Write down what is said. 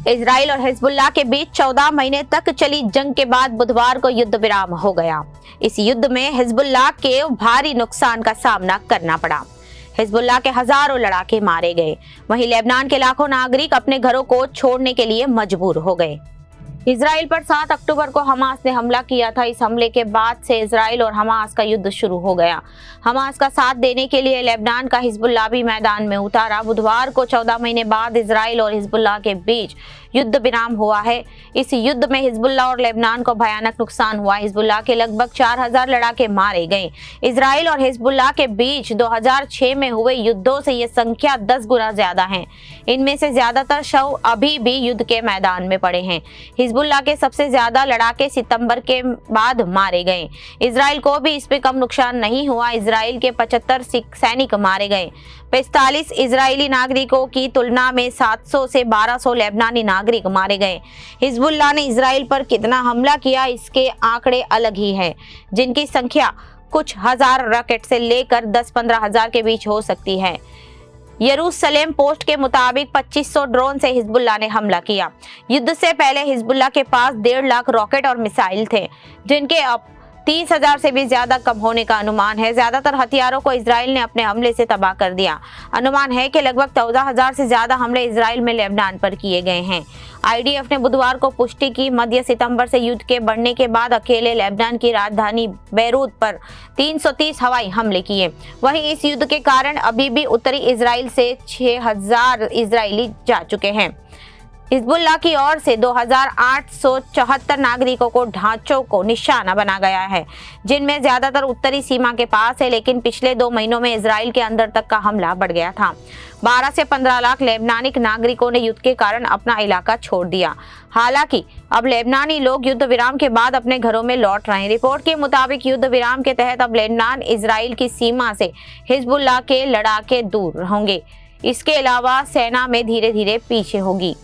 Israel और Hezbollah के बीच 14 महीने तक चली जंग के बाद बुधवार को युद्ध विराम हो गया। इस युद्ध में हिजबुल्लाह के भारी नुकसान का सामना करना पड़ा। हिजबुल्लाह के हजारों लड़ाके मारे गए, वहीं लेबनान के लाखों नागरिक अपने घरों को छोड़ने के लिए मजबूर हो गए। इजराइल पर 7 अक्टूबर को हमास ने हमला किया था। इस हमले के बाद से इजराइल और हमास का युद्ध शुरू हो गया। हमास का साथ देने के लिए लेबनान का हिजबुल्लाह भी मैदान में उतारा। बुधवार को 14 महीने बाद इजराइल और हिजबुल्लाह के बीच युद्ध विराम हुआ है। इस युद्ध में हिजबुल्लाह और लेबनान को भयानक नुकसान हुआ। हिजबुल्लाह के लगभग 4000 लड़ाके मारे गए। इजराइल और हिजबुल्लाह के बीच 2006 में हुए युद्धों से ये संख्या 10 गुना ज्यादा है। इनमें से ज्यादातर शव अभी भी युद्ध के मैदान में पड़े हैं। हिजबुल्लाह के सबसे ज्यादा लड़ाके सितंबर के बाद मारे गए। इजराइल को भी इसमें कम नुकसान नहीं हुआ। इजराइल के 75 सैनिक मारे गए। 45 इजरायली नागरिकों की तुलना में 700 से 1200 लेबनानी नागरिक मारे गए। हिजबुल्लाह ने इजराइल पर कितना हमला किया, इसके आंकड़े अलग ही हैं, जिनकी संख्या कुछ हजार रॉकेट से लेकर 10-15 हजार के बीच हो सकती है। यरूशलेम पोस्ट के मुताबिक 2500 ड्रोन से हिजबुल्लाह ने हमला किया। युद्ध से पहले हिजबुल्लाह के पास 1.5 लाख रॉकेट और मिसाइल थे, जिनके अब 30,000 से भी ज्यादा कम होने का अनुमान है। ज्यादातर हथियारों को इजराइल ने अपने हमले से तबाह कर दिया। अनुमान है कि लगभग 14,000 से ज्यादा हमले इजराइल में लेबनान पर किए गए हैं। आईडीएफ ने बुधवार को पुष्टि की, मध्य सितंबर से युद्ध के बढ़ने के बाद अकेले लेबनान की राजधानी बेरूत पर 330 हवाई हमले किए। वहीं इस युद्ध के कारण अभी भी उत्तरी इजराइल से 6000 इजरायली जा चुके हैं। हिजबुल्लाह की ओर से 2874 नागरिकों को ढांचों को निशाना बना गया है, जिनमें ज्यादातर उत्तरी सीमा के पास है। लेकिन पिछले 2 महीनों में इजराइल के अंदर तक का हमला बढ़ गया था। 12 से 15 लाख लेबनानी नागरिकों ने युद्ध के कारण अपना इलाका छोड़ दिया। हालांकि अब लेबनानी लोग युद्ध विराम के बाद अपने घरों में लौट रहे हैं। रिपोर्ट के मुताबिक युद्ध विराम के तहत अब लेबनान इजराइल की सीमा से हिजबुल्लाह के लड़ाके दूर होंगे। इसके अलावा सेना में धीरे धीरे पीछे होगी।